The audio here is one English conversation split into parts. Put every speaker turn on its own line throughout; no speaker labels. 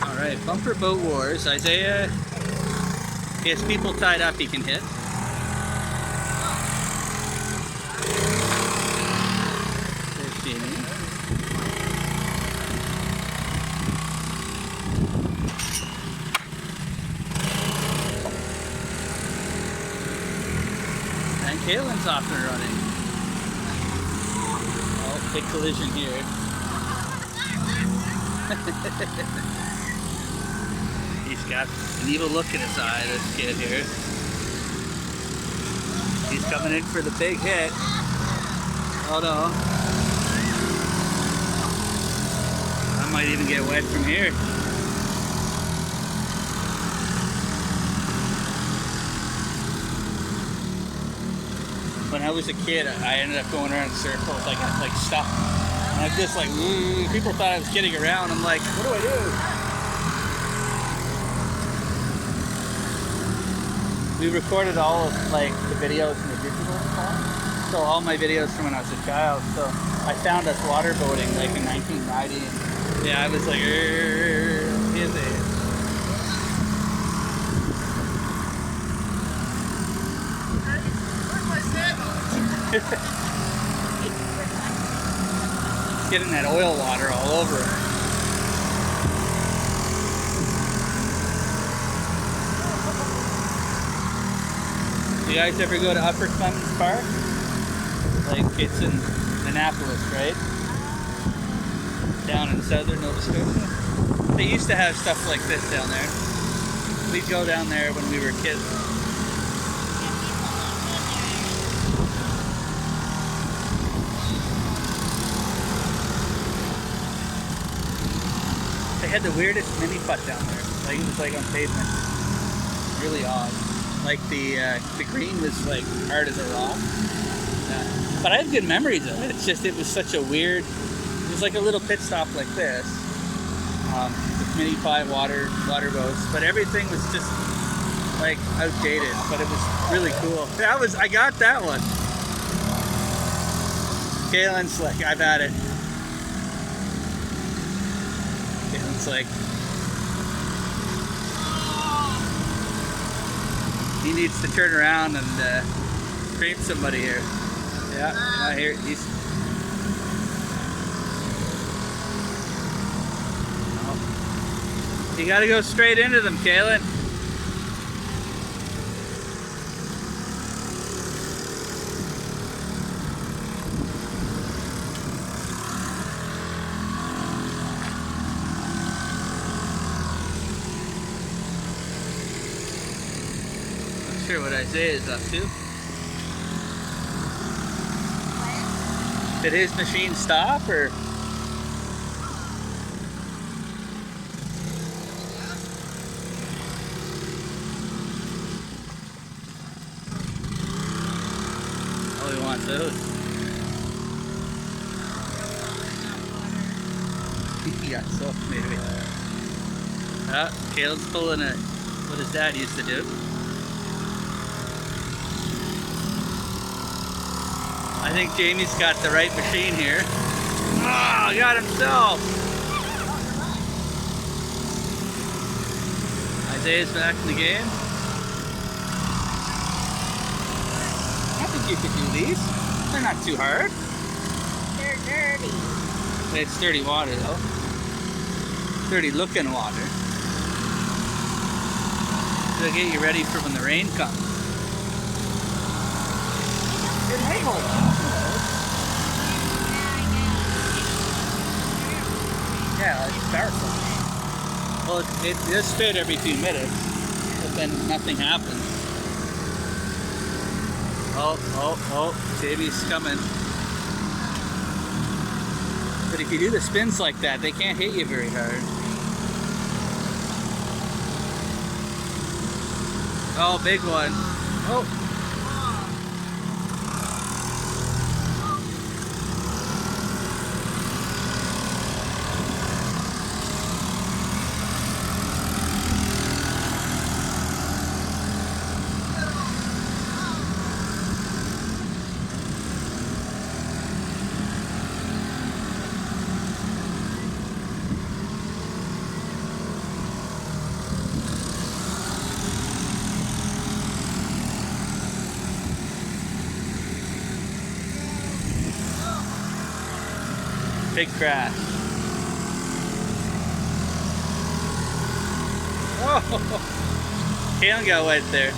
Alright, Bumper Boat Wars. Isaiah, he has people tied up he can hit. There's Jamie. And Kaylin's off and running. Oh, big collision here. He's got an evil look in his eye, this kid here. He's coming in for the big hit. Oh no. I might even get wet from here. When I was a kid, I ended up going around in circles, like stuck. And I'm just like, people thought I was kidding around. I'm like, what do I do? We recorded all of like the videos in the digital phone. So all my videos from when I was a child. So I found us waterboating like in 1990. And yeah, I was like, here's it. Getting that oil water all over it. You guys ever go to Upper Clemens Park? Like, it's in Annapolis, right? Down in southern Nova Scotia. They used to have stuff like this down there. We'd go down there when we were kids. They had the weirdest mini putt down there. Like, it was like on pavement. Really odd. Like the green was like hard as a rock. But I have good memories of it. It's just, it was such a weird, it was like a little pit stop like this. With mini putt water boats. But everything was just like outdated. But it was really cool. I got that one. Kaylin's like, I've had it. It's like he needs to turn around and cream somebody here. Yeah, here he's. Oh. You got to go straight into them, Kaylin. Sure what Isaiah is up to. Did his machine stop or? Oh, he wants those. He got soaked maybe. Caleb's pulling what his dad used to do. I think Jamie's got the right machine here. Oh, got himself. Isaiah's back in the game. I think you could do these. They're not too hard.
They're dirty.
It's dirty water though. Dirty looking water. It'll get you ready for when the rain comes. It may hold on. Yeah, it's powerful. Well, it does fit every few minutes, but then nothing happens. Oh, Jamie's coming. But if you do the spins like that, they can't hit you very hard. Oh, big one. Oh. Big crash. Oh, Kalen got wet there.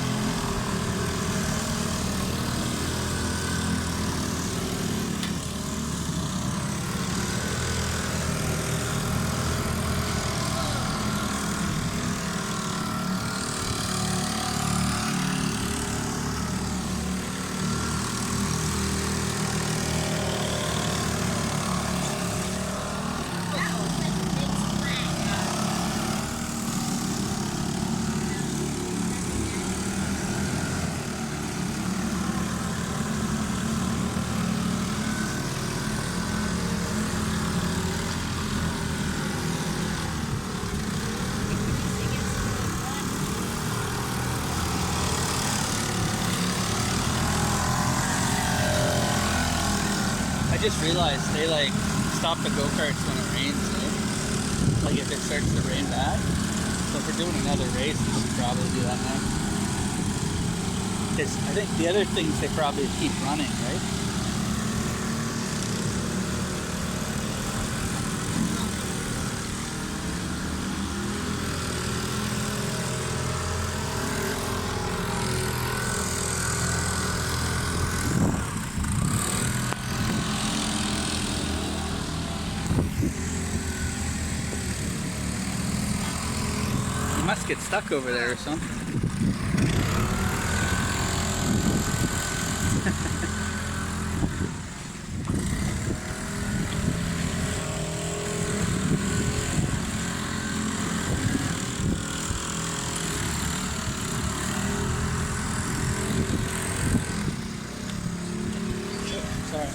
I just realized they like stop the go-karts when it rains, eh? Like if it starts to rain bad. So if we're doing another race, we should probably do that now. Because I think the other things they probably keep running, right? You must get stuck over there or something. Sorry.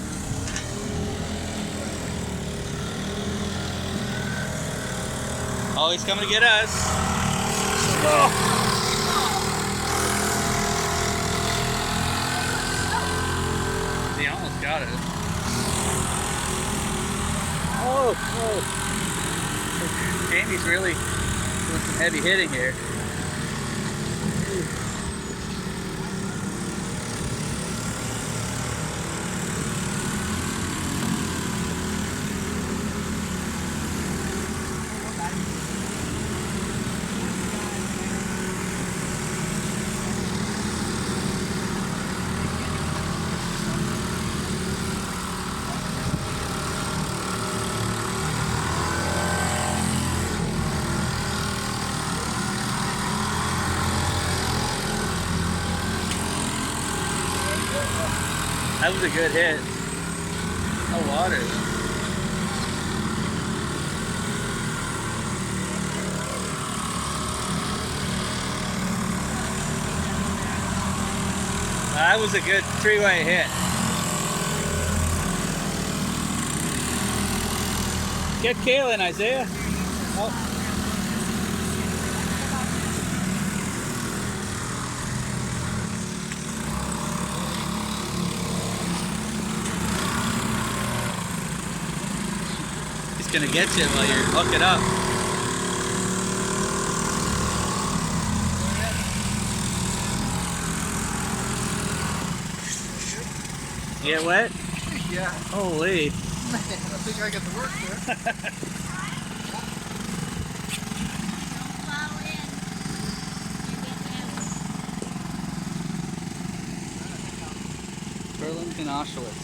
Oh, he's coming to get us. Oh. He almost got it. Oh, Jamie's really doing some heavy hitting here. That was a good hit. No water. That was a good three-way hit. Get Kalen, Isaiah. Oh. He's gonna get you while you're hooking up. You get wet?
Yeah.
Holy.
I think I got the work there.
Burlington Auschwitz.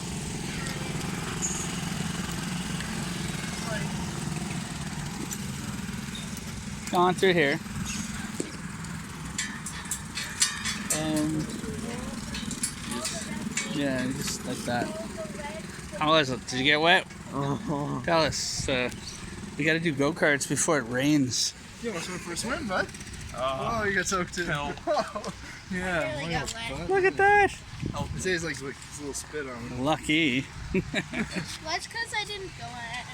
Gone through here. Yeah, just like that. How was it? Did you get wet?
Oh.
Tell us. We gotta do go-karts before it rains.
You almost went for a swim, bud. Oh, you got soaked too.
Help.
Yeah.
Really got wet.
Look at that.
It tastes like a little spit on it.
Lucky.
Well, it's because I didn't go on it.